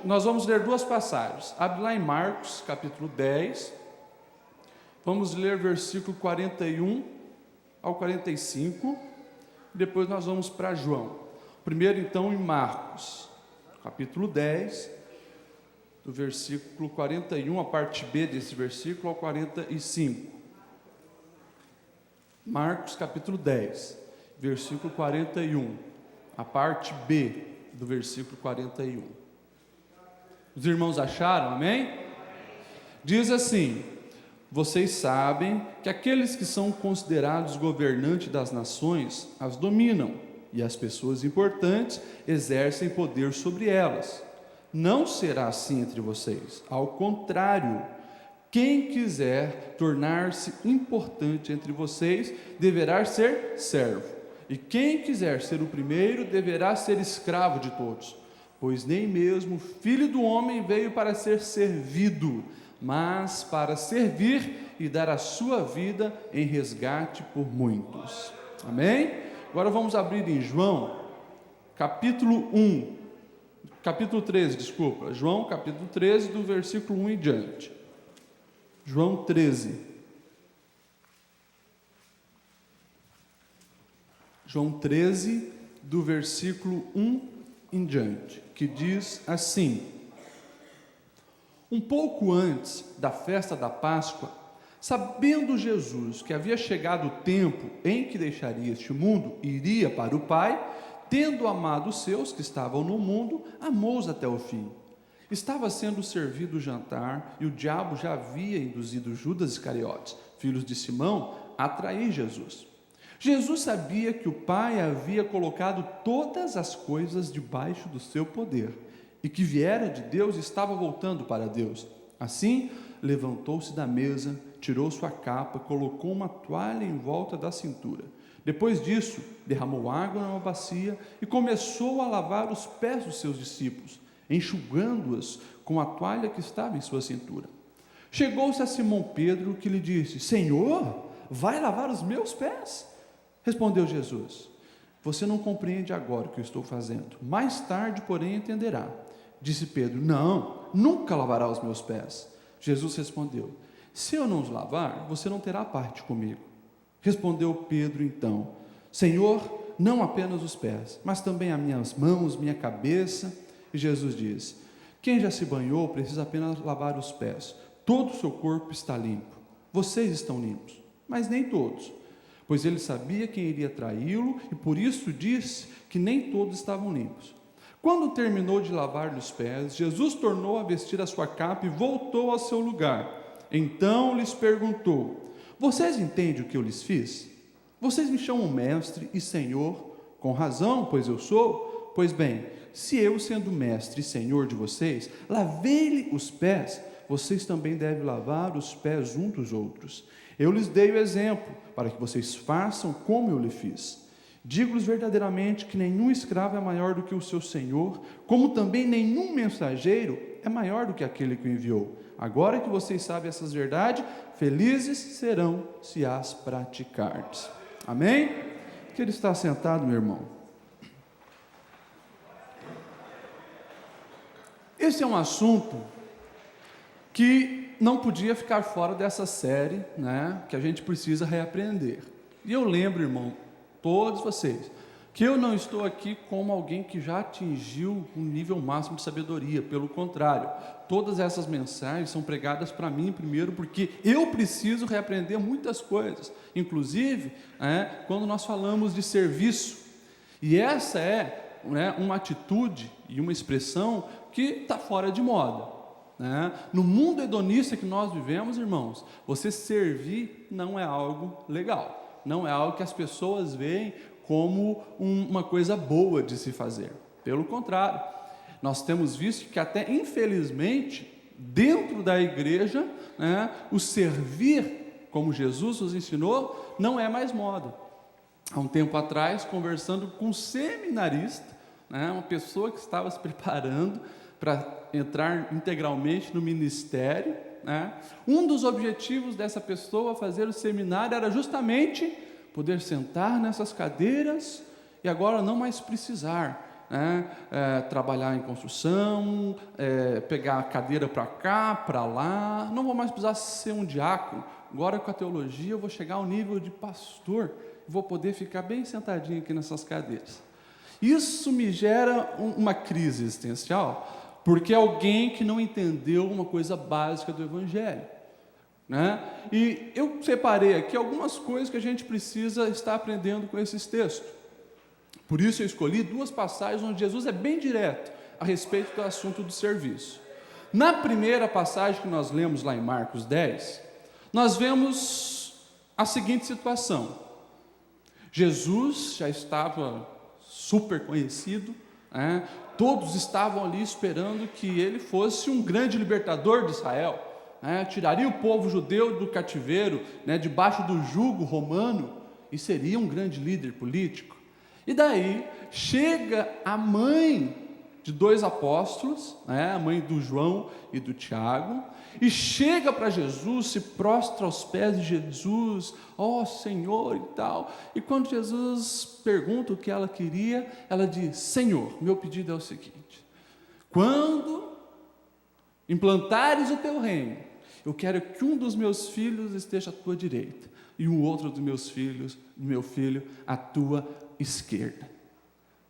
nós vamos ler duas passagens. Abre lá em Marcos, capítulo 10. Vamos ler versículo 41 ao 45. Depois nós vamos para João. Primeiro, então, em Marcos, capítulo 10, do versículo 41, a parte B desse versículo, ao 45. Marcos, capítulo 10, versículo 41, a parte B do versículo 41. Os irmãos acharam, amém? Diz assim: vocês sabem que aqueles que são considerados governantes das nações as dominam, e as pessoas importantes exercem poder sobre elas. Não será assim entre vocês, ao contrário, quem quiser tornar-se importante entre vocês deverá ser servo, e quem quiser ser o primeiro deverá ser escravo de todos, pois nem mesmo o Filho do Homem veio para ser servido, mas para servir e dar a sua vida em resgate por muitos. Amém? Agora vamos abrir em João, capítulo 13, João capítulo 13, do versículo 1 em diante. João 13. João 13, do versículo 1 em diante, que diz assim: um pouco antes da festa da Páscoa, sabendo Jesus que havia chegado o tempo em que deixaria este mundo e iria para o Pai, tendo amado os seus que estavam no mundo, amou-os até o fim. Estava sendo servido o jantar, e o diabo já havia induzido Judas Iscariotes, filho de Simão, a trair Jesus. Jesus sabia que o Pai havia colocado todas as coisas debaixo do seu poder, e que viera de Deus e estava voltando para Deus. Assim, levantou-se da mesa, tirou sua capa, colocou uma toalha em volta da cintura. Depois disso, derramou água numa bacia e começou a lavar os pés dos seus discípulos, enxugando-os com a toalha que estava em sua cintura. Chegou-se a Simão Pedro, que lhe disse: Senhor, vai lavar os meus pés? Respondeu Jesus: você não compreende agora o que eu estou fazendo, mais tarde, porém, entenderá. Disse Pedro: não, nunca lavará os meus pés. Jesus respondeu: se eu não os lavar, você não terá parte comigo. Respondeu Pedro então: Senhor, não apenas os pés, mas também as minhas mãos, minha cabeça. E Jesus diz: quem já se banhou precisa apenas lavar os pés, todo o seu corpo está limpo. Vocês estão limpos, mas nem todos, pois ele sabia quem iria traí-lo, e por isso disse que nem todos estavam limpos. Quando terminou de lavar-lhe os pés, Jesus tornou a vestir a sua capa e voltou ao seu lugar. Então lhes perguntou: vocês entendem o que eu lhes fiz? Vocês me chamam mestre e senhor, com razão, pois eu sou. Pois bem, se eu, sendo mestre e senhor de vocês, lavei-lhe os pés, vocês também devem lavar os pés uns dos outros. Eu lhes dei o exemplo, para que vocês façam como eu lhe fiz. Digo-lhes verdadeiramente que nenhum escravo é maior do que o seu senhor, como também nenhum mensageiro é maior do que aquele que o enviou. Agora que vocês sabem essas verdades, felizes serão se as praticardes. Amém? Que ele está sentado, meu irmão. Esse é um assunto que não podia ficar fora dessa série, né, que a gente precisa reaprender. E eu lembro, irmão, todos vocês, que eu não estou aqui como alguém que já atingiu um nível máximo de sabedoria. Pelo contrário, todas essas mensagens são pregadas para mim primeiro, porque eu preciso reaprender muitas coisas, inclusive quando nós falamos de serviço. E essa é uma atitude e uma expressão que está fora de moda. No mundo hedonista que nós vivemos, irmãos, você servir não é algo legal, não é algo que as pessoas veem como uma coisa boa de se fazer. Pelo contrário, nós temos visto que até infelizmente dentro da igreja, o servir como Jesus nos ensinou não é mais moda. Há um tempo atrás, conversando com um seminarista, uma pessoa que estava se preparando para entrar integralmente no ministério, um dos objetivos dessa pessoa fazer o seminário era justamente poder sentar nessas cadeiras e agora não mais precisar né? Trabalhar em construção, pegar a cadeira para cá, para lá, não vou mais precisar ser um diácono, agora com a teologia eu vou chegar ao nível de pastor, vou poder ficar bem sentadinho aqui nessas cadeiras. Isso me gera uma crise existencial, porque é alguém que não entendeu uma coisa básica do Evangelho, né? E eu separei aqui algumas coisas que a gente precisa estar aprendendo com esses textos. Por isso eu escolhi duas passagens onde Jesus é bem direto a respeito do assunto do serviço. Na primeira passagem que nós lemos lá em Marcos 10, nós vemos a seguinte situação. Jesus já estava super conhecido, né? Todos estavam ali esperando que ele fosse um grande libertador de Israel, né? Tiraria o povo judeu do cativeiro, né? Debaixo do jugo romano, e seria um grande líder político. E daí chega a mãe de dois apóstolos, né, a mãe do João e do Tiago, e chega para Jesus, se prostra aos pés de Jesus, ó Senhor e tal. E quando Jesus pergunta o que ela queria, ela diz: Senhor, meu pedido é o seguinte: quando implantares o teu reino, eu quero que um dos meus filhos esteja à tua direita e o outro dos meus filhos, meu filho, à tua esquerda.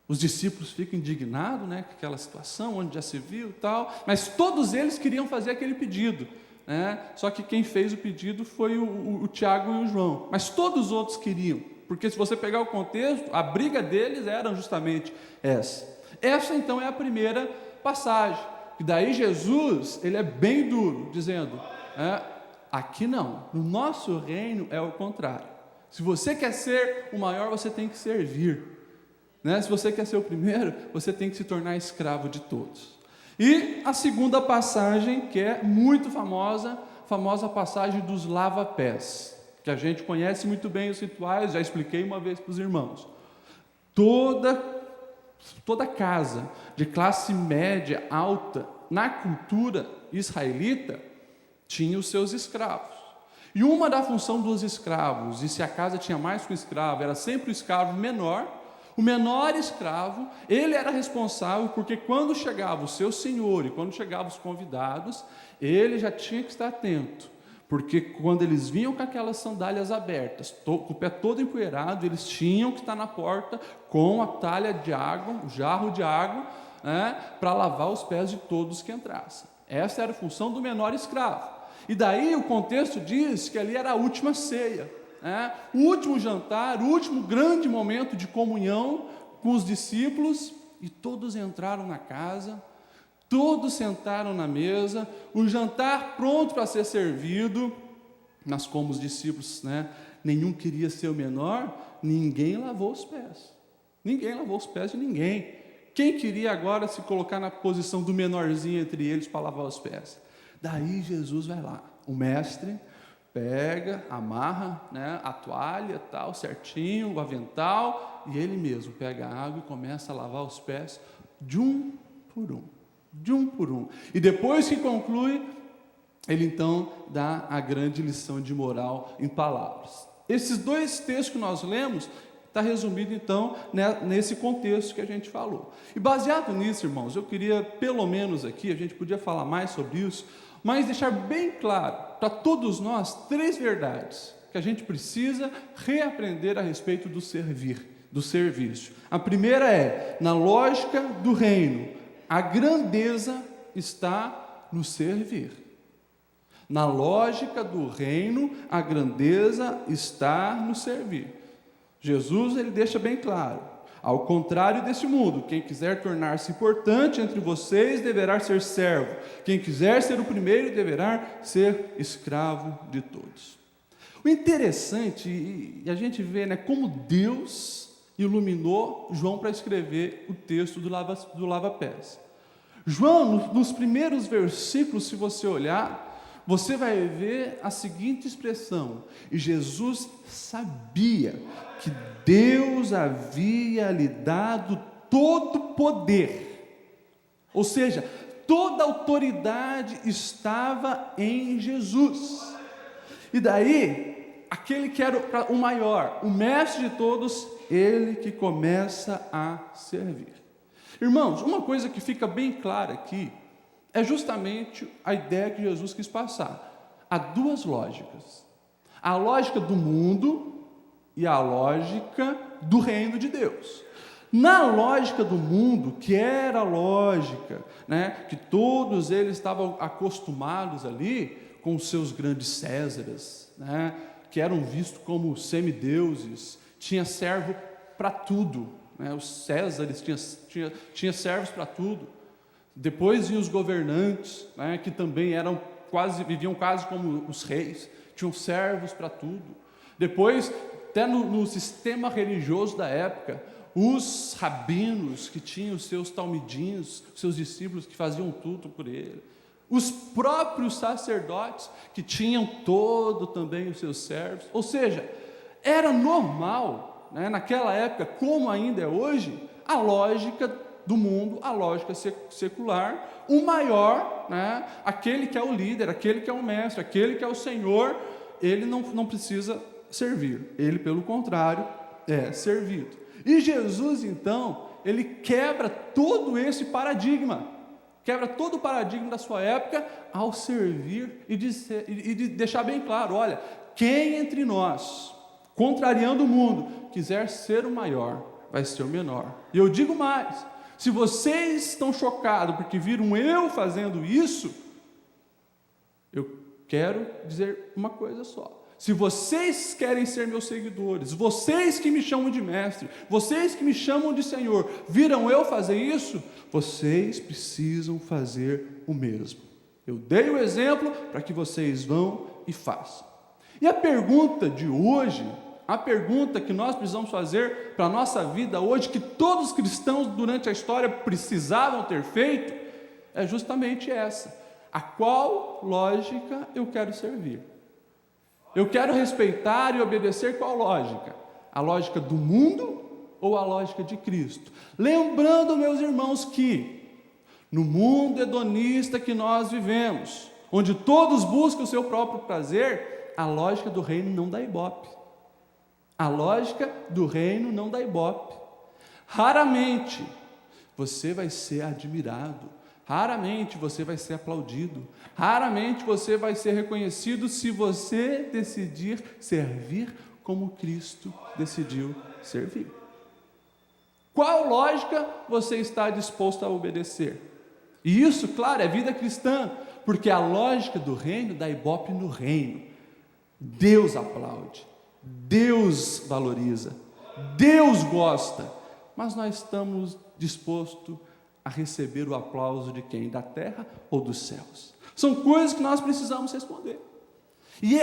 Os discípulos ficam indignados, né, com aquela situação, onde já se viu e tal, mas todos eles queriam fazer aquele pedido, né? Só que quem fez o pedido foi o Tiago e o João, mas todos os outros queriam, porque se você pegar o contexto, a briga deles era justamente essa. Essa então é a primeira passagem, e daí Jesus, ele é bem duro, dizendo, aqui não, no nosso reino é o contrário. Se você quer ser o maior, você tem que servir, né? Se você quer ser o primeiro, você tem que se tornar escravo de todos. E a segunda passagem, que é muito famosa, famosa passagem dos lava-pés, que a gente conhece muito bem os rituais, já expliquei uma vez para os irmãos. Toda casa de classe média alta, na cultura israelita, tinha os seus escravos. E uma da função dos escravos, e se a casa tinha mais que um escravo, era sempre o escravo menor. O menor escravo, ele era responsável, porque quando chegava o seu senhor e quando chegavam os convidados, ele já tinha que estar atento, porque quando eles vinham com aquelas sandálias abertas, com o pé todo empoeirado, eles tinham que estar na porta com a talha de água, o jarro de água, né, para lavar os pés de todos que entrassem. Essa era a função do menor escravo. E daí o contexto diz que ali era a última ceia, o último jantar, o último grande momento de comunhão com os discípulos, e todos entraram na casa, todos sentaram na mesa, o jantar pronto para ser servido, mas como os discípulos, nenhum queria ser o menor, ninguém lavou os pés, ninguém lavou os pés de ninguém. Quem queria agora se colocar na posição do menorzinho entre eles para lavar os pés? Daí Jesus vai lá, o mestre pega, amarra, a toalha, tal, certinho, o avental, e ele mesmo pega a água e começa a lavar os pés de um por um. E depois que conclui, ele então dá a grande lição de moral em palavras. Esses dois textos que nós lemos, está resumido então nesse contexto que a gente falou. E baseado nisso, irmãos, eu queria pelo menos aqui, a gente podia falar mais sobre isso, mas deixar bem claro para todos nós três verdades que a gente precisa reaprender a respeito do serviço. A primeira é, na lógica do reino, a grandeza está no servir. Na lógica do reino, a grandeza está no servir. Jesus, ele deixa bem claro, ao contrário desse mundo, quem quiser tornar-se importante entre vocês deverá ser servo, quem quiser ser o primeiro deverá ser escravo de todos. O interessante, e a gente vê como Deus iluminou João para escrever o texto do lava-pés. João, nos primeiros versículos, se você olhar, você vai ver a seguinte expressão: e Jesus sabia que Deus havia lhe dado todo poder, ou seja, toda autoridade estava em Jesus. E daí, aquele que era o maior, o mestre de todos, ele que começa a servir. Irmãos, uma coisa que fica bem clara aqui é justamente a ideia que Jesus quis passar. Há duas lógicas: a lógica do mundo e a lógica do reino de Deus. Na lógica do mundo, que era a lógica, que todos eles estavam acostumados ali com os seus grandes Césares, que eram vistos como semideuses, tinha servo para tudo, os Césares tinha servos para tudo. Depois vinham os governantes, que também viviam quase como os reis, tinham servos para tudo. Depois, até no sistema religioso da época, os rabinos que tinham os seus talmidinhos, seus discípulos que faziam tudo por ele, os próprios sacerdotes que tinham também os seus servos. Ou seja, era normal, naquela época, como ainda é hoje, a lógica do mundo, a lógica secular, o maior, aquele que é o líder, aquele que é o mestre, aquele que é o Senhor, ele não precisa servir, ele, pelo contrário, é servido. E Jesus, então, ele quebra todo esse paradigma, quebra todo o paradigma da sua época ao servir e de deixar bem claro: olha, quem entre nós, contrariando o mundo, quiser ser o maior, vai ser o menor. E eu digo mais: se vocês estão chocados porque viram eu fazendo isso, eu quero dizer uma coisa só: se vocês querem ser meus seguidores, vocês que me chamam de mestre, vocês que me chamam de Senhor, viram eu fazer isso, vocês precisam fazer o mesmo. Eu dei o exemplo para que vocês vão e façam. E a pergunta de hoje, a pergunta que nós precisamos fazer para a nossa vida hoje, que todos os cristãos durante a história precisavam ter feito, é justamente essa: a qual lógica eu quero servir? Eu quero respeitar e obedecer qual lógica? A lógica do mundo ou a lógica de Cristo? Lembrando, meus irmãos, que no mundo hedonista que nós vivemos, onde todos buscam o seu próprio prazer, a lógica do reino não dá ibope. A lógica do reino não dá ibope. Raramente você vai ser admirado, raramente você vai ser aplaudido, raramente você vai ser reconhecido se você decidir servir como Cristo decidiu servir. Qual lógica você está disposto a obedecer? E isso, claro, é vida cristã, porque a lógica do reino dá ibope no reino. Deus aplaude, Deus valoriza, Deus gosta, mas nós estamos dispostos a receber o aplauso de quem? Da terra ou dos céus? São coisas que nós precisamos responder. E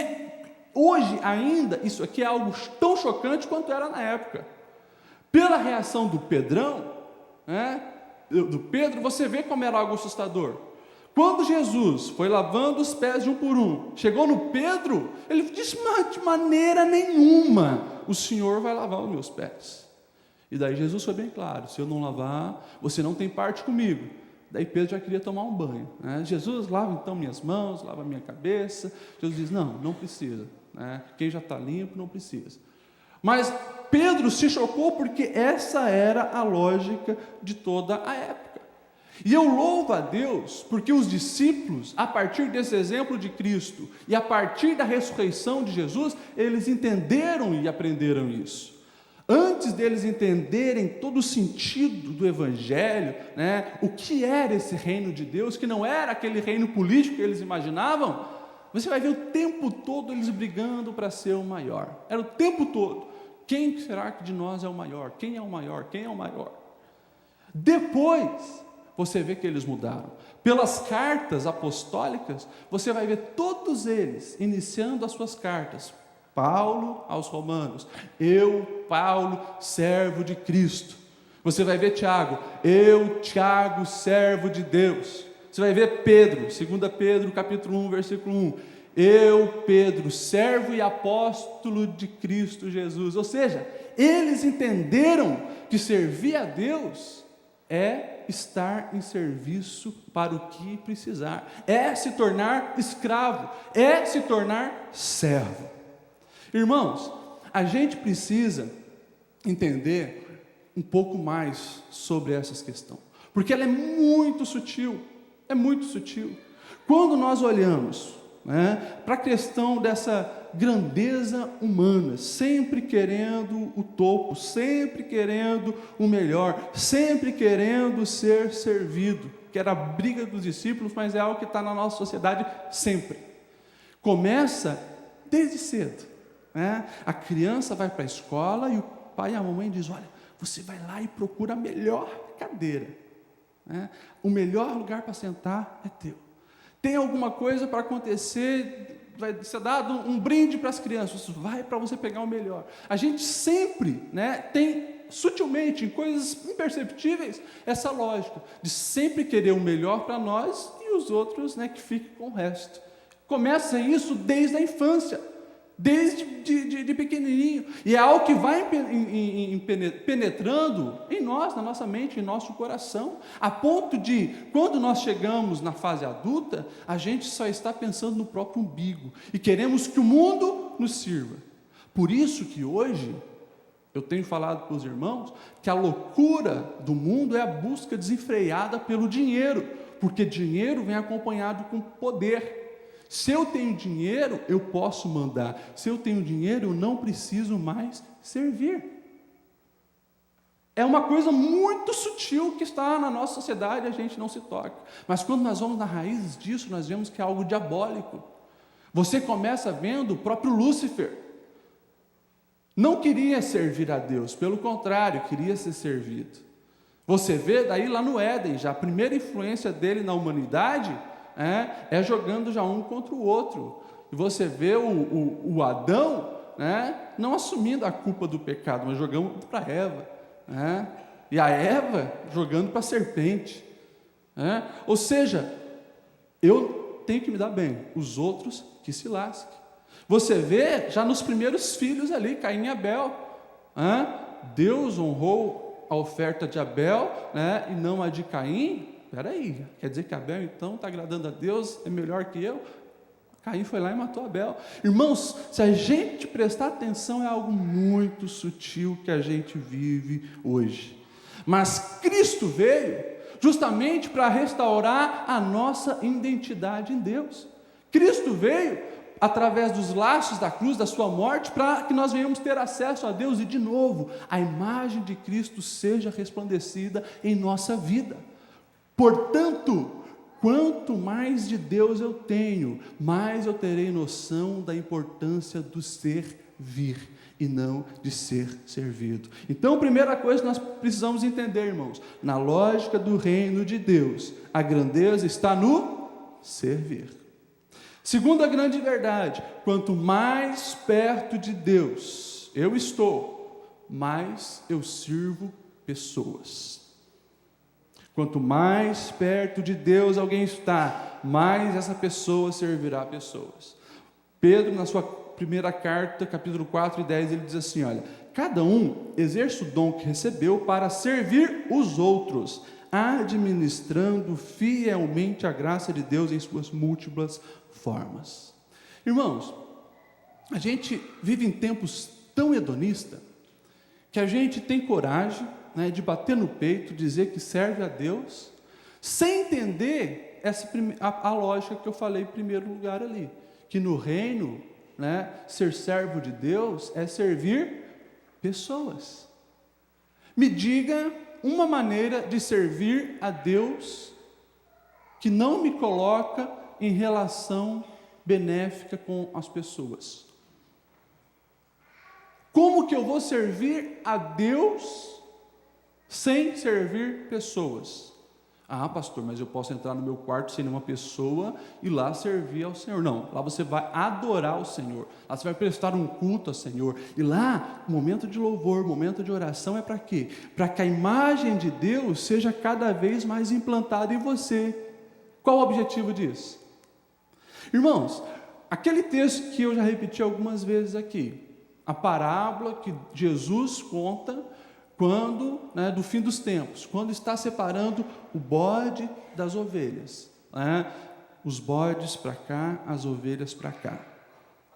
hoje ainda, isso aqui é algo tão chocante quanto era na época. Pela reação do Pedrão, do Pedro, você vê como era algo assustador. Quando Jesus foi lavando os pés de um por um, chegou no Pedro, ele disse: de maneira nenhuma o Senhor vai lavar os meus pés. E daí Jesus foi bem claro: se eu não lavar, você não tem parte comigo. Daí Pedro já queria tomar um banho. Jesus, lava então minhas mãos, lava minha cabeça. Jesus diz: não precisa. Quem já está limpo não precisa. Mas Pedro se chocou porque essa era a lógica de toda a época. E eu louvo a Deus porque os discípulos, a partir desse exemplo de Cristo e a partir da ressurreição de Jesus, eles entenderam e aprenderam isso. Antes deles entenderem todo o sentido do Evangelho, o que era esse reino de Deus, que não era aquele reino político que eles imaginavam, você vai ver o tempo todo eles brigando para ser o maior. Era o tempo todo: quem será que de nós é o maior? Quem é o maior? Quem é o maior? Depois, você vê que eles mudaram. Pelas cartas apostólicas, você vai ver todos eles iniciando as suas cartas. Paulo aos Romanos: eu, Paulo, servo de Cristo. Você vai ver Tiago: eu, Tiago, servo de Deus. Você vai ver Pedro, 2 Pedro, capítulo 1, versículo 1: eu, Pedro, servo e apóstolo de Cristo Jesus. Ou seja, eles entenderam que servir a Deus é estar em serviço para o que precisar, é se tornar escravo, é se tornar servo. Irmãos, a gente precisa entender um pouco mais sobre essa questão, porque ela é muito sutil, é muito sutil. Quando nós olhamos, para a questão dessa grandeza humana, sempre querendo o topo, sempre querendo o melhor, sempre querendo ser servido, que era a briga dos discípulos, mas é algo que está na nossa sociedade sempre. Começa desde cedo, A criança vai para a escola e o pai e a mamãe dizem: olha, você vai lá e procura a melhor cadeira, o melhor lugar para sentar é teu. Tem alguma coisa para acontecer, vai ser dado um brinde para as crianças, vai para você pegar o melhor. A gente sempre, tem sutilmente, em coisas imperceptíveis, essa lógica de sempre querer o melhor para nós e os outros, que fiquem com o resto. Começa isso desde a infância, desde de pequenininho, e é algo que vai penetrando em nós, na nossa mente, em nosso coração, a ponto de, quando nós chegamos na fase adulta, a gente só está pensando no próprio umbigo, e queremos que o mundo nos sirva. Por isso que hoje, eu tenho falado para os irmãos, que a loucura do mundo é a busca desenfreada pelo dinheiro, porque dinheiro vem acompanhado com poder. Se eu tenho dinheiro, eu posso mandar. Se eu tenho dinheiro, eu não preciso mais servir. É uma coisa muito sutil que está na nossa sociedade, a gente não se toca. Mas quando nós vamos na raiz disso, nós vemos que é algo diabólico. Você começa vendo o próprio Lúcifer. Não queria servir a Deus, pelo contrário, queria ser servido. Você vê daí lá no Éden, já a primeira influência dele na humanidade é jogando já um contra o outro. E você vê o Adão, não assumindo a culpa do pecado, mas jogando para Eva, e a Eva jogando para a serpente. Ou seja, eu tenho que me dar bem, os outros que se lasquem. Você vê já nos primeiros filhos ali, Caim e Abel, Deus honrou a oferta de Abel, e não a de Caim. Espera aí, quer dizer que Abel então está agradando a Deus, é melhor que eu? Caim foi lá e matou Abel. Irmãos, se a gente prestar atenção, é algo muito sutil que a gente vive hoje. Mas Cristo veio justamente para restaurar a nossa identidade em Deus. Cristo veio através dos laços da cruz, da sua morte, para que nós venhamos ter acesso a Deus e, de novo, a imagem de Cristo seja resplandecida em nossa vida. Portanto, quanto mais de Deus eu tenho, mais eu terei noção da importância do servir e não de ser servido. Então, a primeira coisa que nós precisamos entender, irmãos, na lógica do reino de Deus, a grandeza está no servir. Segunda grande verdade, quanto mais perto de Deus eu estou, mais eu sirvo pessoas. Quanto mais perto de Deus alguém está, mais essa pessoa servirá pessoas. Pedro, na sua primeira carta, capítulo 4 e 10, ele diz assim, olha, cada um exerce o dom que recebeu para servir os outros, administrando fielmente a graça de Deus em suas múltiplas formas. Irmãos, a gente vive em tempos tão hedonistas, que a gente tem coragem de bater no peito, dizer que serve a Deus, sem entender a lógica que eu falei em primeiro lugar ali, que no reino, ser servo de Deus é servir pessoas. Me diga uma maneira de servir a Deus que não me coloca em relação benéfica com as pessoas. Como que eu vou servir a Deus sem servir pessoas? Ah, pastor, mas eu posso entrar no meu quarto sem nenhuma pessoa e lá servir ao Senhor. Não, lá você vai adorar o Senhor, lá você vai prestar um culto ao Senhor, e lá, momento de louvor, momento de oração é para quê? Para que a imagem de Deus seja cada vez mais implantada em você. Qual o objetivo disso? Irmãos, aquele texto que eu já repeti algumas vezes aqui, a parábola que Jesus conta quando, do fim dos tempos, quando está separando o bode das ovelhas, os bodes para cá, as ovelhas para cá.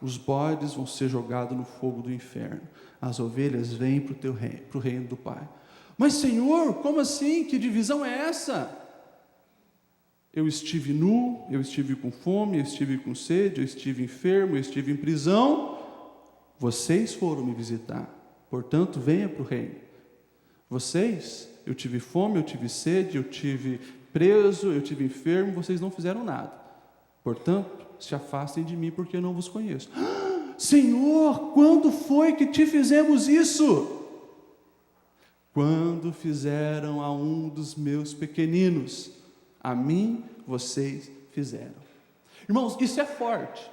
Os bodes vão ser jogados no fogo do inferno, as ovelhas vêm para o reino do Pai. Mas Senhor, como assim? Que divisão é essa? Eu estive nu, eu estive com fome, eu estive com sede, eu estive enfermo, eu estive em prisão. Vocês foram me visitar, portanto venha para o reino. Vocês, eu tive fome, eu tive sede, eu tive preso, eu tive enfermo, vocês não fizeram nada. Portanto, se afastem de mim, porque eu não vos conheço. Senhor, quando foi que te fizemos isso? Quando fizeram a um dos meus pequeninos, a mim vocês fizeram. Irmãos, isso é forte,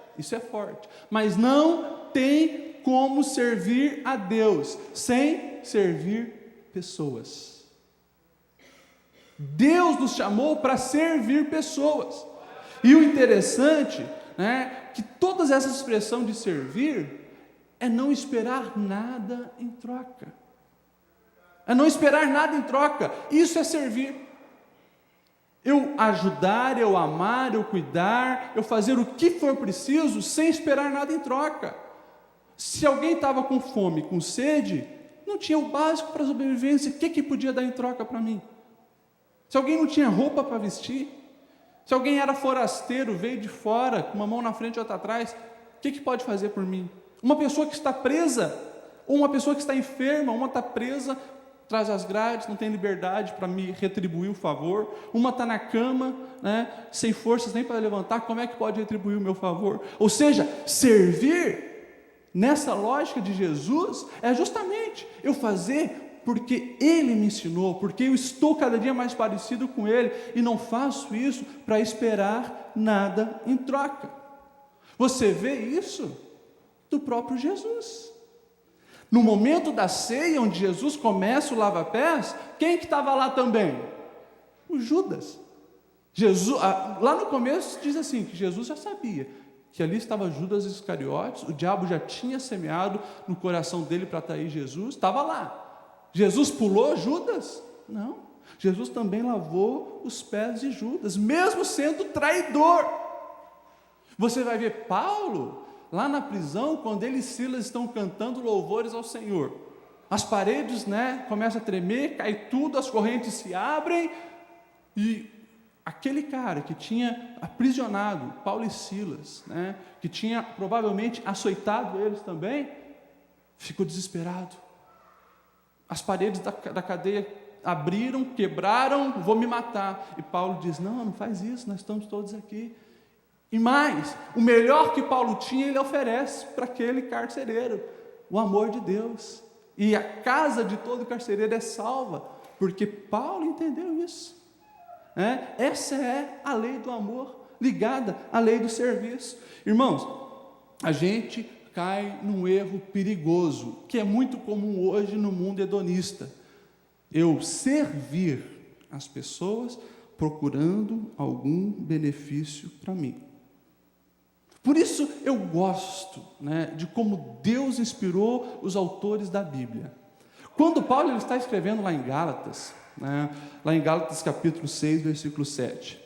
mas não tem como servir a Deus sem servir pessoas. Deus nos chamou para servir pessoas. E o interessante, que todas essas expressões de servir é não esperar nada em troca. Isso é servir. Eu ajudar, eu amar, eu cuidar, eu fazer o que for preciso sem esperar nada em troca. Se alguém estava com fome, com sede, não tinha o básico para a sobrevivência, o que podia dar em troca para mim? Se alguém não tinha roupa para vestir, se alguém era forasteiro, veio de fora, com uma mão na frente e outra atrás, o que pode fazer por mim? Uma pessoa que está presa, ou uma pessoa que está enferma, uma está presa, traz as grades, não tem liberdade para me retribuir o favor, uma está na cama, sem forças nem para levantar, como é que pode retribuir o meu favor? Ou seja, servir, nessa lógica de Jesus, é justamente eu fazer porque Ele me ensinou, porque eu estou cada dia mais parecido com Ele, e não faço isso para esperar nada em troca. Você vê isso do próprio Jesus. No momento da ceia, onde Jesus começa o lava-pés, quem que estava lá também? O Judas. Jesus, lá no começo diz assim, que Jesus já sabia que ali estava Judas Iscariotes, o diabo já tinha semeado no coração dele para trair Jesus, estava lá. Jesus pulou Judas? Não. Jesus também lavou os pés de Judas, mesmo sendo traidor. Você vai ver Paulo, lá na prisão, quando ele e Silas estão cantando louvores ao Senhor. As paredes, começam a tremer, cai tudo, as correntes se abrem, e aquele cara que tinha aprisionado Paulo e Silas, que tinha provavelmente açoitado eles também, ficou desesperado. As paredes da cadeia abriram, quebraram, vou me matar. E Paulo diz, não faz isso, nós estamos todos aqui. E mais, o melhor que Paulo tinha, ele oferece para aquele carcereiro, o amor de Deus. E a casa de todo carcereiro é salva, porque Paulo entendeu isso. Essa é a lei do amor, ligada à lei do serviço. Irmãos, a gente cai num erro perigoso, que é muito comum hoje no mundo hedonista. Eu servir as pessoas procurando algum benefício para mim. Por isso eu gosto de como Deus inspirou os autores da Bíblia. Quando Paulo ele está escrevendo lá em Gálatas, lá em Gálatas capítulo 6, versículo 7,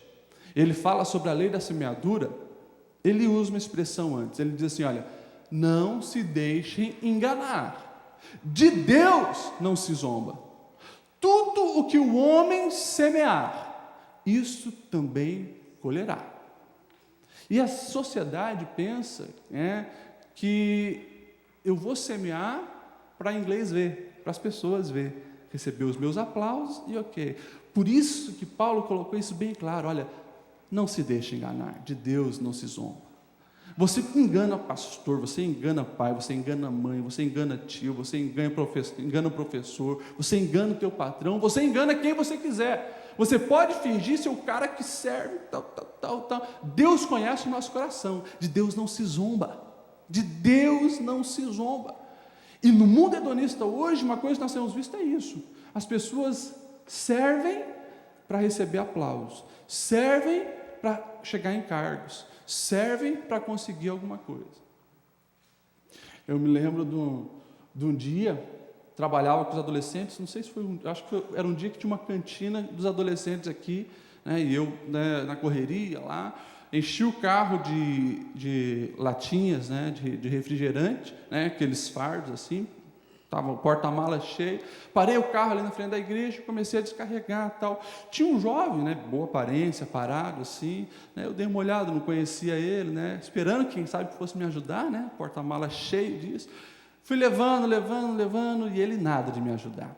ele fala sobre a lei da semeadura, ele usa uma expressão antes, ele diz assim, olha, não se deixem enganar, de Deus não se zomba, tudo o que o homem semear, isso também colherá. E a sociedade pensa que eu vou semear para inglês ver, para as pessoas ver, receber os meus aplausos e ok. Por isso que Paulo colocou isso bem claro, olha, não se deixe enganar, de Deus não se zomba. Você engana pastor, você engana pai, você engana mãe, você engana tio, você engana o professor, você engana o teu patrão, você engana quem você quiser. Você pode fingir ser o cara que serve, tal. Deus conhece o nosso coração, de Deus não se zomba, de Deus não se zomba. E no mundo hedonista hoje, uma coisa que nós temos visto é isso, as pessoas servem para receber aplausos, servem para chegar em cargos, servem para conseguir alguma coisa. Eu me lembro de um dia, trabalhava com os adolescentes, não sei se foi, acho que era um dia que tinha uma cantina dos adolescentes aqui, e eu na correria lá, enchi o carro de latinhas, de refrigerante, aqueles fardos assim, Estava o porta-mala cheio, parei o carro ali na frente da igreja, comecei a descarregar e tal. Tinha um jovem, né, boa aparência, parado assim, né, eu dei uma olhada, não conhecia ele, né, esperando quem sabe que fosse me ajudar, né, porta-mala cheio disso. Fui levando, e ele nada de me ajudar.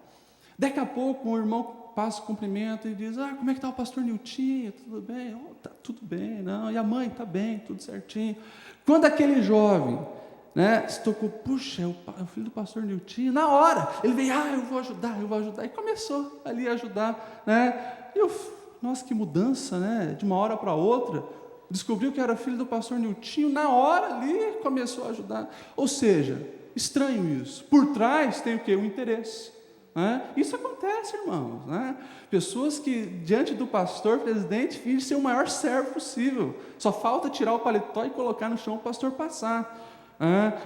Daqui a pouco um irmão passa o cumprimento e diz, como é que está o pastor Niltinho, tudo bem? Tá tudo bem, não, e a mãe, está bem, tudo certinho. Quando aquele jovem, né, se tocou, puxa, é o filho do pastor Niltinho, na hora, ele veio, eu vou ajudar, e começou ali a ajudar, né, nossa, que mudança, né, de uma hora para outra, descobriu que era filho do pastor Niltinho, na hora ali, começou a ajudar, ou seja, estranho isso, por trás tem o quê? O interesse, né? Isso acontece, irmãos, né? Pessoas que diante do pastor presidente fingem ser o maior servo possível, só falta tirar o paletó e colocar no chão o pastor passar,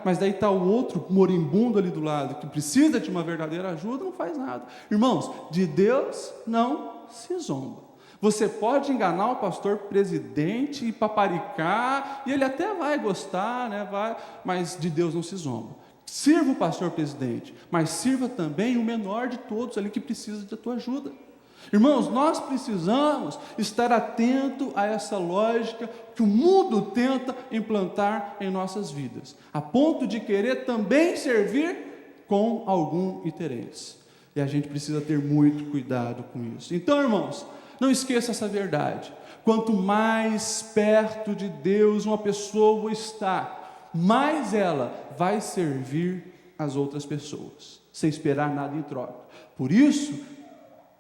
mas daí está o outro moribundo ali do lado, que precisa de uma verdadeira ajuda, não faz nada. Irmãos, de Deus não se zomba. Você pode enganar o pastor presidente e paparicar, e ele até vai gostar, né, mas de Deus não se zomba. Sirva o pastor presidente, mas sirva também o menor de todos ali que precisa da tua ajuda. Irmãos, nós precisamos estar atento a essa lógica que o mundo tenta implantar em nossas vidas, a ponto de querer também servir com algum interesse. E a gente precisa ter muito cuidado com isso. Então, irmãos, não esqueça essa verdade. Quanto mais perto de Deus uma pessoa está, mais ela vai servir as outras pessoas, sem esperar nada em troca. Por isso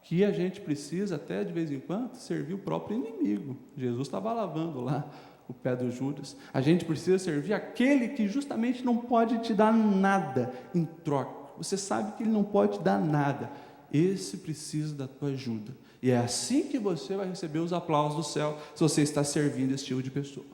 que a gente precisa até de vez em quando servir o próprio inimigo. Jesus estava lavando lá o pé do Judas. A gente precisa servir aquele que justamente não pode te dar nada em troca. Você sabe que ele não pode te dar nada. Esse precisa da tua ajuda. E é assim que você vai receber os aplausos do céu, se você está servindo esse tipo de pessoa.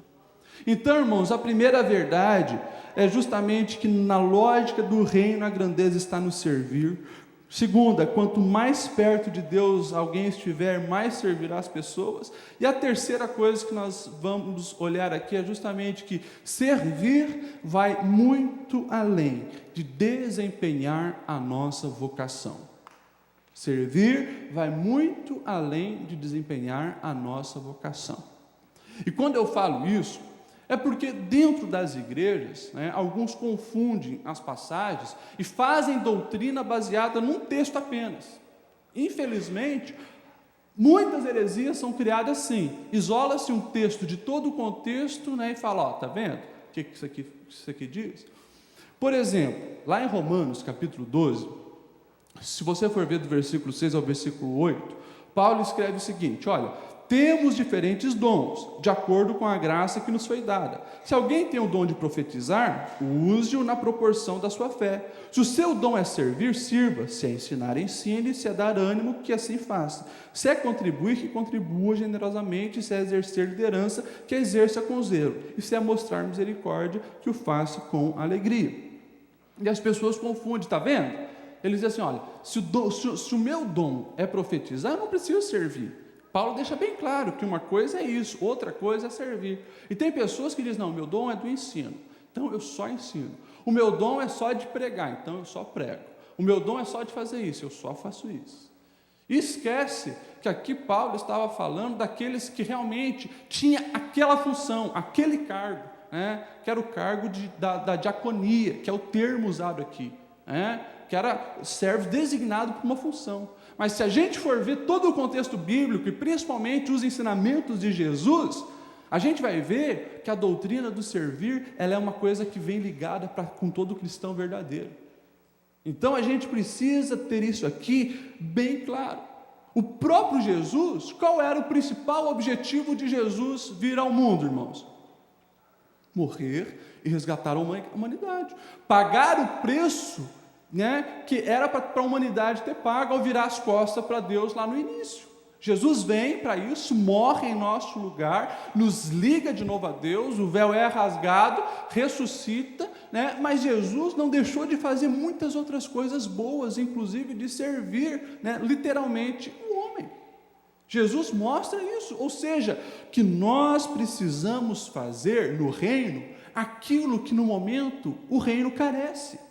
Então, irmãos, a primeira verdade é justamente que na lógica do reino a grandeza está no servir. Segunda, quanto mais perto de Deus alguém estiver, mais servirá as pessoas. E a terceira coisa que nós vamos olhar aqui é justamente que servir vai muito além de desempenhar a nossa vocação. Servir vai muito além de desempenhar a nossa vocação. E quando eu falo isso, é porque dentro das igrejas, né, alguns confundem as passagens e fazem doutrina baseada num texto apenas. Infelizmente, muitas heresias são criadas assim. Isola-se um texto de todo o contexto, né, e fala, tá vendo? O que isso aqui diz? Por exemplo, lá em Romanos, capítulo 12, se você for ver do versículo 6 ao versículo 8, Paulo escreve o seguinte, olha, temos diferentes dons, de acordo com a graça que nos foi dada. Se alguém tem o dom de profetizar, use-o na proporção da sua fé. Se o seu dom é servir, sirva. Se é ensinar, ensine. Se é dar ânimo, que assim faça. Se é contribuir, que contribua generosamente. Se é exercer liderança, que exerça com zelo. E se é mostrar misericórdia, que o faça com alegria. E as pessoas confundem, está vendo? Eles dizem assim, olha, se o meu dom é profetizar, eu não preciso servir. Paulo deixa bem claro que uma coisa é isso, outra coisa é servir. E tem pessoas que dizem, não, meu dom é do ensino, então eu só ensino. O meu dom é só de pregar, então eu só prego. O meu dom é só de fazer isso, eu só faço isso. E esquece que aqui Paulo estava falando daqueles que realmente tinham aquela função, aquele cargo, né, que era o cargo da diaconia, que é o termo usado aqui, né, que era servo designado para uma função. Mas se a gente for ver todo o contexto bíblico, e principalmente os ensinamentos de Jesus, a gente vai ver que a doutrina do servir, ela é uma coisa que vem ligada com todo cristão verdadeiro. Então a gente precisa ter isso aqui bem claro. O próprio Jesus, qual era o principal objetivo de Jesus vir ao mundo, irmãos? Morrer e resgatar a humanidade. Pagar o preço, né, que era para a humanidade ter pago ao virar as costas para Deus lá no início. Jesus vem para isso, morre em nosso lugar, nos liga de novo a Deus, o véu é rasgado, ressuscita, né, mas Jesus não deixou de fazer muitas outras coisas boas, inclusive de servir, né, literalmente o homem. Jesus mostra isso, ou seja, que nós precisamos fazer no reino aquilo que no momento o reino carece.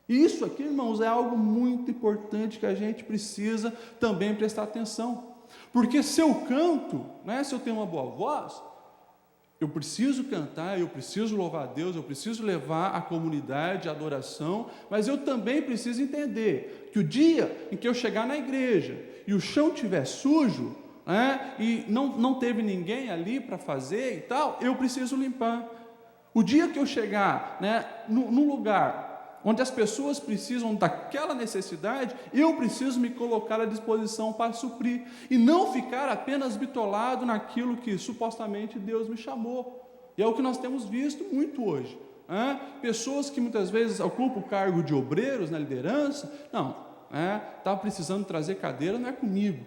E isso aqui, irmãos, é algo muito importante que a gente precisa também prestar atenção. Porque se eu canto, né, se eu tenho uma boa voz, eu preciso cantar, eu preciso louvar a Deus, eu preciso levar a comunidade a adoração, mas eu também preciso entender que o dia em que eu chegar na igreja e o chão estiver sujo, né, e não teve ninguém ali para fazer e tal, eu preciso limpar. O dia que eu chegar, né, num lugar onde as pessoas precisam daquela necessidade, eu preciso me colocar à disposição para suprir, e não ficar apenas bitolado naquilo que supostamente Deus me chamou. E é o que nós temos visto muito hoje. Pessoas que muitas vezes ocupam o cargo de obreiros na liderança, está precisando trazer cadeira, não é comigo,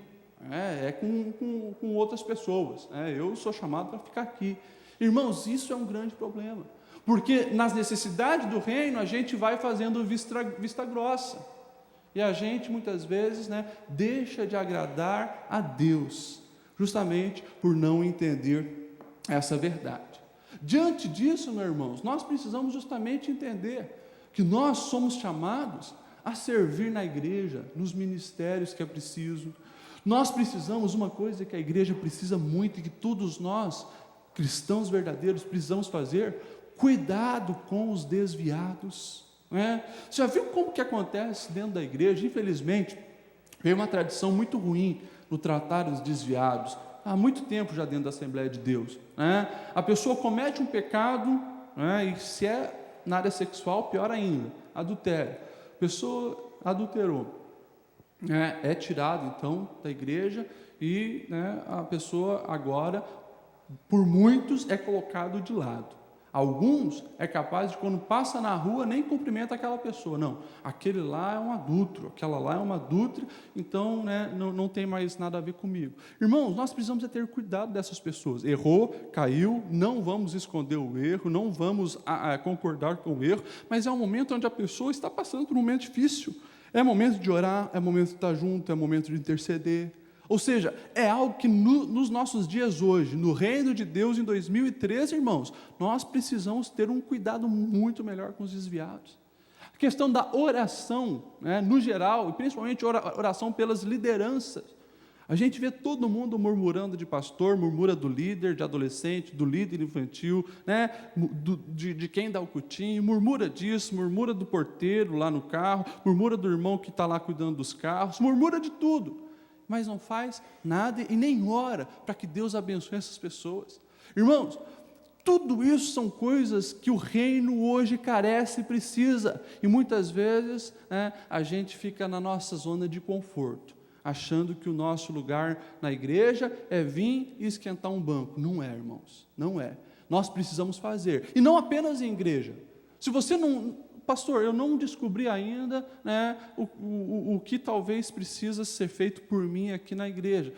é com outras pessoas, eu sou chamado para ficar aqui. Irmãos, isso é um grande problema. Porque nas necessidades do reino a gente vai fazendo vista grossa. E a gente muitas vezes, deixa de agradar a Deus, justamente por não entender essa verdade. Diante disso, meus irmãos, nós precisamos justamente entender que nós somos chamados a servir na igreja, nos ministérios que é preciso. Nós precisamos, uma coisa que a igreja precisa muito e que todos nós, cristãos verdadeiros, precisamos fazer: cuidado com os desviados. Você já viu como que acontece dentro da igreja? Infelizmente, veio uma tradição muito ruim no tratar os desviados, há muito tempo já dentro da Assembleia de Deus. A pessoa comete um pecado, e se é na área sexual, pior ainda, adultério. A pessoa adulterou, é tirado então da igreja e a pessoa agora, por muitos, é colocado de lado. Alguns é capaz de, quando passa na rua, nem cumprimenta aquela pessoa. Não, aquele lá é um adúltero, aquela lá é uma adúltera, então não tem mais nada a ver comigo. Irmãos, nós precisamos ter cuidado dessas pessoas. Errou, caiu, não vamos esconder o erro, não vamos concordar com o erro, mas é um momento onde a pessoa está passando por um momento difícil. É momento de orar, é momento de estar junto, é momento de interceder. Ou seja, é algo que nos nossos dias hoje, no reino de Deus em 2013, irmãos, nós precisamos ter um cuidado muito melhor com os desviados. A questão da oração, no geral, e principalmente oração pelas lideranças. A gente vê todo mundo murmurando de pastor, murmura do líder, de adolescente, do líder infantil, de quem dá o cutinho, murmura disso, murmura do porteiro lá no carro, murmura do irmão que está lá cuidando dos carros, murmura de tudo, mas não faz nada e nem ora para que Deus abençoe essas pessoas. Irmãos, tudo isso são coisas que o reino hoje carece e precisa, e muitas vezes a gente fica na nossa zona de conforto, achando que o nosso lugar na igreja é vir e esquentar um banco. Não é, irmãos, não é. Nós precisamos fazer, e não apenas em igreja. Se você não... Pastor, eu não descobri ainda o que talvez precisa ser feito por mim aqui na igreja.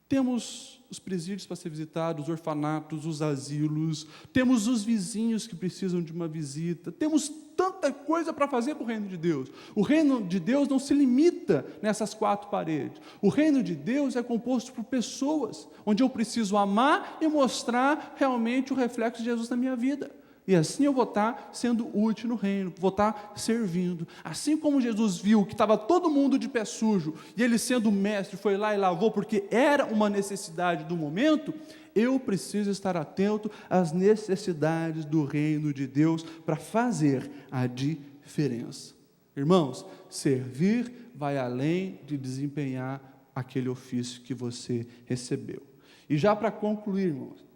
Temos os presídios para ser visitados, os orfanatos, os asilos, temos os vizinhos que precisam de uma visita, temos tanta coisa para fazer para o reino de Deus. O reino de Deus não se limita nessas 4 paredes. O reino de Deus é composto por pessoas, onde eu preciso amar e mostrar realmente o reflexo de Jesus na minha vida. E assim eu vou estar sendo útil no reino, vou estar servindo. Assim como Jesus viu que estava todo mundo de pé sujo, e ele, sendo mestre, foi lá e lavou, porque era uma necessidade do momento, eu preciso estar atento às necessidades do reino de Deus para fazer a diferença. Irmãos, servir vai além de desempenhar aquele ofício que você recebeu. E já para concluir, irmãos,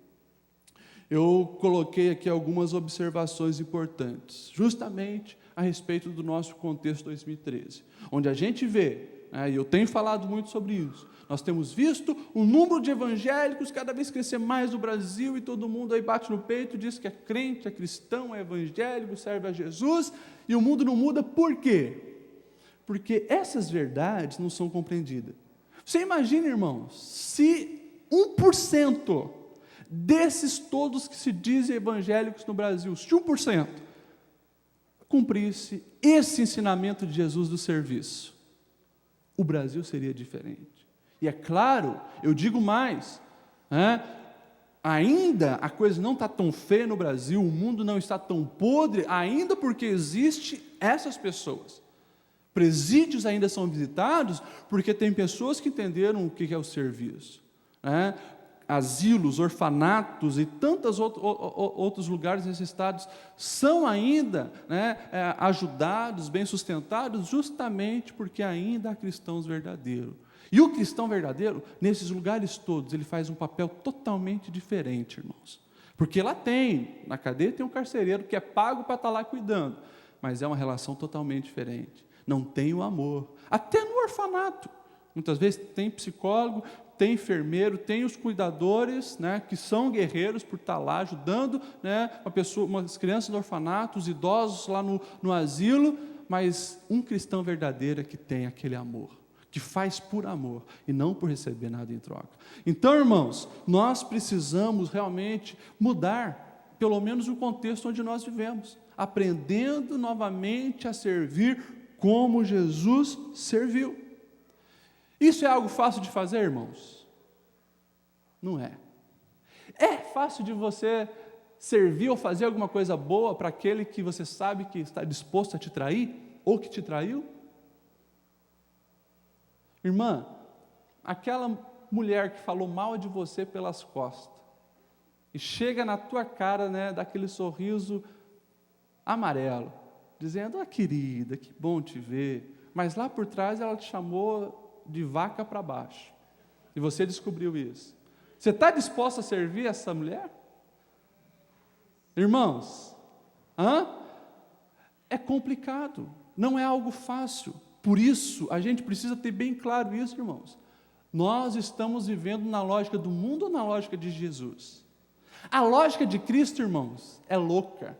eu coloquei aqui algumas observações importantes, justamente a respeito do nosso contexto 2013, onde a gente vê, e eu tenho falado muito sobre isso, nós temos visto o número de evangélicos cada vez crescer mais no Brasil, e todo mundo aí bate no peito, diz que é crente, é cristão, é evangélico, serve a Jesus, e o mundo não muda. Por quê? Porque essas verdades não são compreendidas. Você imagina, irmãos, se 1% desses todos que se dizem evangélicos no Brasil, se 1% cumprisse esse ensinamento de Jesus do serviço, o Brasil seria diferente. E é claro, eu digo mais, ainda a coisa não está tão feia no Brasil, o mundo não está tão podre, ainda porque existe essas pessoas. Presídios ainda são visitados porque tem pessoas que entenderam o que é o serviço, né? Asilos, orfanatos e tantos outros lugares necessitados são ainda, né, ajudados, bem sustentados, justamente porque ainda há cristãos verdadeiros. E o cristão verdadeiro, nesses lugares todos, ele faz um papel totalmente diferente, irmãos. Porque lá na cadeia tem um carcereiro que é pago para estar lá cuidando, mas é uma relação totalmente diferente. Não tem o amor. Até no orfanato, muitas vezes tem psicólogo, tem enfermeiro, tem os cuidadores, né, que são guerreiros por estar lá ajudando, né, umas crianças no orfanato, os idosos lá no asilo, mas um cristão verdadeiro é que tem aquele amor, que faz por amor e não por receber nada em troca. Então, irmãos, nós precisamos realmente mudar, pelo menos o contexto onde nós vivemos, aprendendo novamente a servir como Jesus serviu. Isso é algo fácil de fazer, irmãos? Não é. É fácil de você servir ou fazer alguma coisa boa para aquele que você sabe que está disposto a te trair ou que te traiu? Irmã, aquela mulher que falou mal de você pelas costas e chega na tua cara, né, daquele sorriso amarelo, dizendo: ah, querida, que bom te ver, mas lá por trás ela te chamou de vaca para baixo, e você descobriu isso. Você está disposto a servir essa mulher? Irmãos, é complicado, não é algo fácil. Por isso, a gente precisa ter bem claro isso, irmãos. Nós estamos vivendo na lógica do mundo ou na lógica de Jesus? A lógica de Cristo, irmãos, é louca.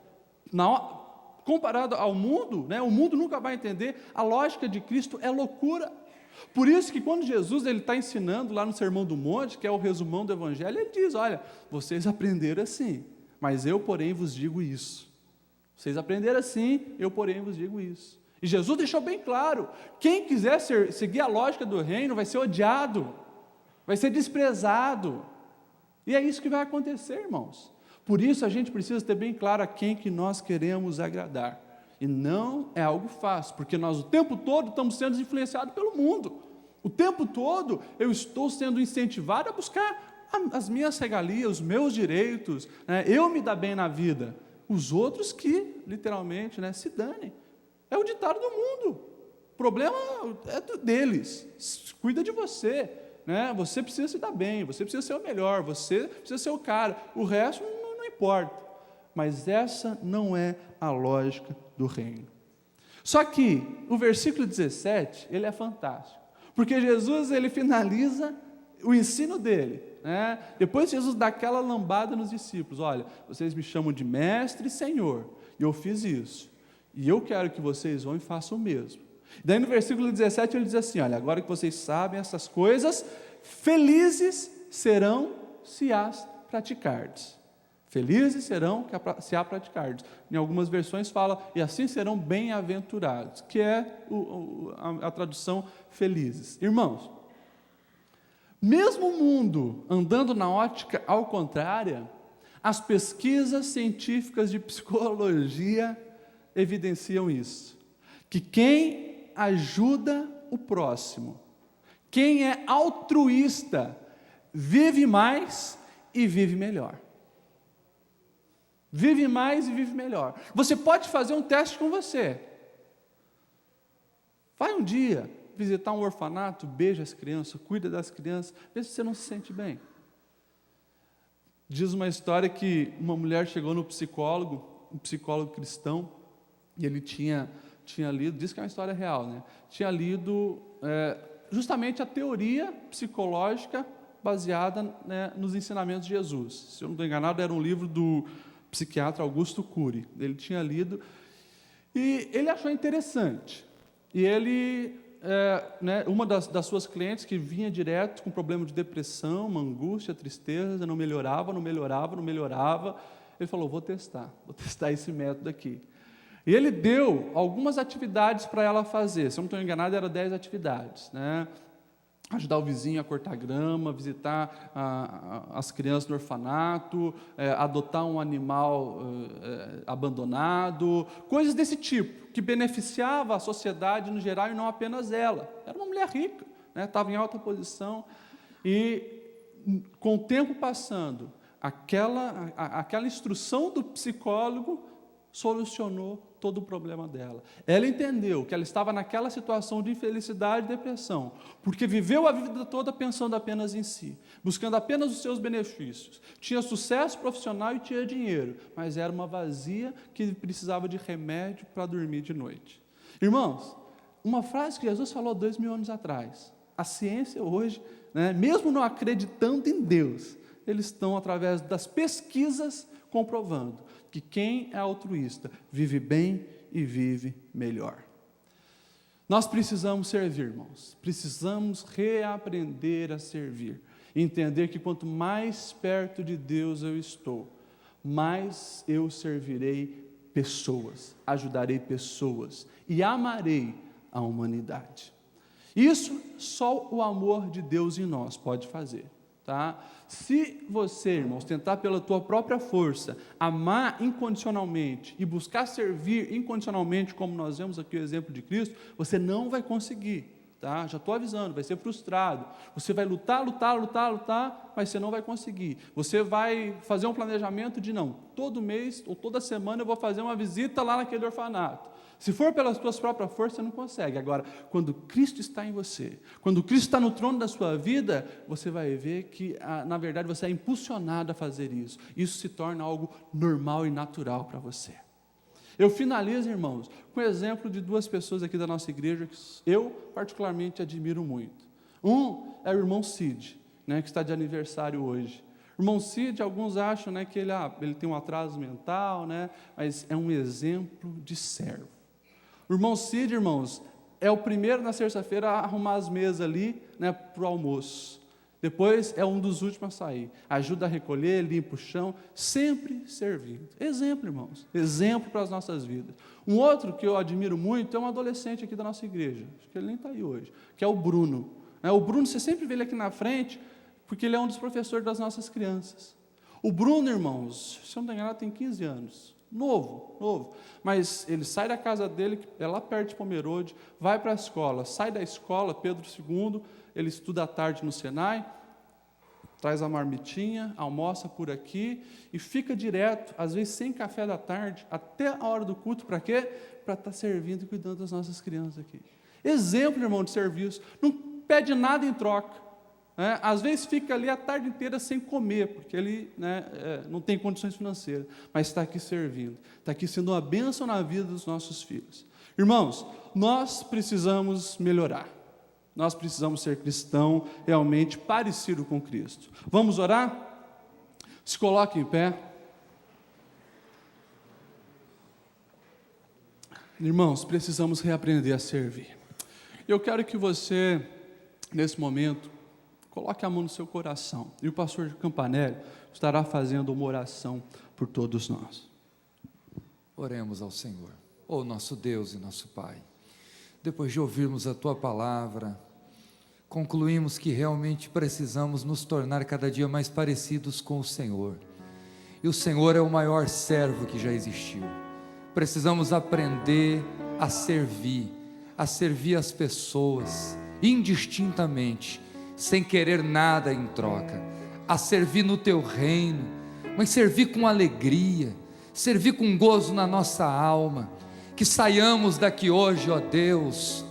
Comparado ao mundo, né, o mundo nunca vai entender, a lógica de Cristo é loucura. Por isso que quando Jesus está ensinando lá no Sermão do Monte, que é o resumão do Evangelho, ele diz: olha, vocês aprenderam assim, mas eu, porém, vos digo isso. Vocês aprenderam assim, eu, porém, vos digo isso. E Jesus deixou bem claro, quem quiser seguir a lógica do reino vai ser odiado, vai ser desprezado. E é isso que vai acontecer, irmãos. Por isso a gente precisa ter bem claro a quem que nós queremos agradar. E não é algo fácil, porque nós o tempo todo estamos sendo influenciados pelo mundo. O tempo todo eu estou sendo incentivado a buscar as minhas regalias, os meus direitos, né? Eu me dar bem na vida. Os outros que, literalmente, né, se danem. É o ditado do mundo. O problema é deles. Cuida de você, né? Você precisa se dar bem, você precisa ser o melhor, você precisa ser o cara. O resto não importa. Mas essa não é a lógica do reino. Só que o versículo 17, ele é fantástico, porque Jesus, ele finaliza o ensino dele, né? Depois Jesus dá aquela lambada nos discípulos: olha, vocês me chamam de mestre e senhor, e eu fiz isso, e eu quero que vocês vão e façam o mesmo. Daí no versículo 17 ele diz assim: olha, agora que vocês sabem essas coisas, felizes serão se as praticardes. Felizes serão se a praticardes. Em algumas versões fala: e assim serão bem-aventurados, que é a tradução felizes. Irmãos, mesmo o mundo andando na ótica ao contrária, as pesquisas científicas de psicologia evidenciam isso, que quem ajuda o próximo, quem é altruísta, vive mais e vive melhor. Vive mais e vive melhor. Você pode fazer um teste com você. Vai um dia visitar um orfanato, beija as crianças, cuida das crianças, vê se você não se sente bem. Diz uma história que uma mulher chegou no psicólogo, um psicólogo cristão, e ele tinha lido, diz que é uma história real, né? Tinha lido justamente a teoria psicológica baseada, né, nos ensinamentos de Jesus. Se eu não estou enganado, era um livro do psiquiatra Augusto Cury. Ele tinha lido e ele achou interessante. E ele, uma das suas clientes que vinha direto com problema de depressão, uma angústia, tristeza, não melhorava, ele falou: vou testar esse método aqui. E ele deu algumas atividades para ela fazer. Se eu não estou enganado, eram 10 atividades, né? ajudar o vizinho a cortar grama, visitar as crianças no orfanato, adotar um animal abandonado, coisas desse tipo, que beneficiava a sociedade no geral e não apenas ela. Era uma mulher rica, estava em alta posição, e com o tempo passando, aquela instrução do psicólogo solucionou todo o problema dela. Ela entendeu que ela estava naquela situação de infelicidade e depressão, porque viveu a vida toda pensando apenas em si, buscando apenas os seus benefícios. Tinha sucesso profissional e tinha dinheiro, mas era uma vazia que precisava de remédio para dormir de noite. Irmãos, uma frase que Jesus falou 2000 anos atrás, a ciência hoje, mesmo não acreditando em Deus, eles estão, através das pesquisas, comprovando que quem é altruísta vive bem e vive melhor. Nós precisamos servir, irmãos. Precisamos reaprender a servir. Entender que quanto mais perto de Deus eu estou, mais eu servirei pessoas, ajudarei pessoas e amarei a humanidade. Isso só o amor de Deus em nós pode fazer. Tá? Se você, irmãos, tentar pela tua própria força amar incondicionalmente e buscar servir incondicionalmente, como nós vemos aqui o exemplo de Cristo, você não vai conseguir, tá? Já estou avisando, vai ser frustrado. Você vai lutar, mas você não vai conseguir. Você vai fazer um planejamento de não, todo mês ou toda semana eu vou fazer uma visita lá naquele orfanato. Se for pelas tuas próprias forças, você não consegue. Agora, quando Cristo está em você, quando Cristo está no trono da sua vida, você vai ver que, na verdade, você é impulsionado a fazer isso. Isso se torna algo normal e natural para você. Eu finalizo, irmãos, com o exemplo de duas pessoas aqui da nossa igreja que eu, particularmente, admiro muito. Um é o irmão Cid, que está de aniversário hoje. O irmão Cid, alguns acham que ele tem um atraso mental, mas é um exemplo de servo. O irmão Cid, irmãos, é o primeiro na terça-feira a arrumar as mesas ali, para o almoço. Depois é um dos últimos a sair. Ajuda a recolher, limpa o chão, sempre servindo. Exemplo, irmãos, exemplo para as nossas vidas. Um outro que eu admiro muito é um adolescente aqui da nossa igreja, acho que ele nem está aí hoje, que é o Bruno. O Bruno, você sempre vê ele aqui na frente, porque ele é um dos professores das nossas crianças. O Bruno, irmãos, se eu não me engano, tem 15 anos. Novo, mas ele sai da casa dele, que é lá perto de Pomerode, vai para a escola, sai da escola, Pedro II, ele estuda à tarde no Senai, traz a marmitinha, almoça por aqui e fica direto, às vezes sem café da tarde, até a hora do culto, para quê? Para estar servindo e cuidando das nossas crianças aqui. Exemplo, irmão, de serviço, não pede nada em troca. Às vezes fica ali a tarde inteira sem comer, porque ele não tem condições financeiras, mas está aqui servindo, está aqui sendo uma bênção na vida dos nossos filhos. Irmãos, nós precisamos melhorar, nós precisamos ser cristão realmente parecido com Cristo. Vamos orar? Se coloque em pé. Irmãos, precisamos reaprender a servir. Eu quero que você, nesse momento, coloque a mão no seu coração, e o pastor Campanelli estará fazendo uma oração por todos nós. Oremos ao Senhor. Nosso Deus e nosso Pai, depois de ouvirmos a Tua palavra, concluímos que realmente precisamos nos tornar cada dia mais parecidos com o Senhor, e o Senhor é o maior servo que já existiu. Precisamos aprender a servir as pessoas, indistintamente, sem querer nada em troca, a servir no Teu reino, mas servir com alegria, servir com gozo na nossa alma, que saiamos daqui hoje, ó Deus,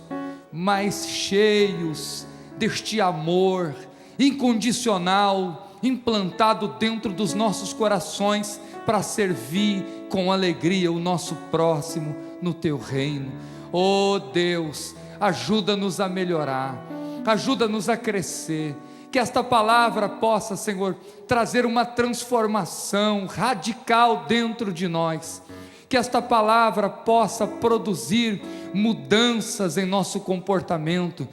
mais cheios deste amor incondicional, implantado dentro dos nossos corações, para servir com alegria o nosso próximo no Teu reino. Deus, ajuda-nos a melhorar, ajuda-nos a crescer, que esta palavra possa, Senhor, trazer uma transformação radical dentro de nós, que esta palavra possa produzir mudanças em nosso comportamento.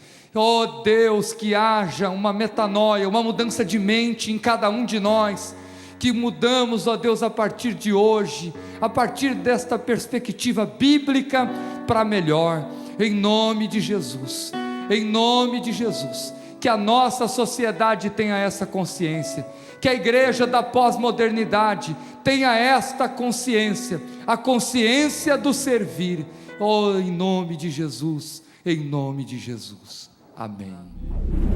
Deus, que haja uma metanoia, uma mudança de mente em cada um de nós, que mudamos, Deus, a partir de hoje, a partir desta perspectiva bíblica para melhor, em nome de Jesus. Em nome de Jesus, que a nossa sociedade tenha essa consciência, que a igreja da pós-modernidade tenha esta consciência, a consciência do servir. Oh, em nome de Jesus, em nome de Jesus. Amém.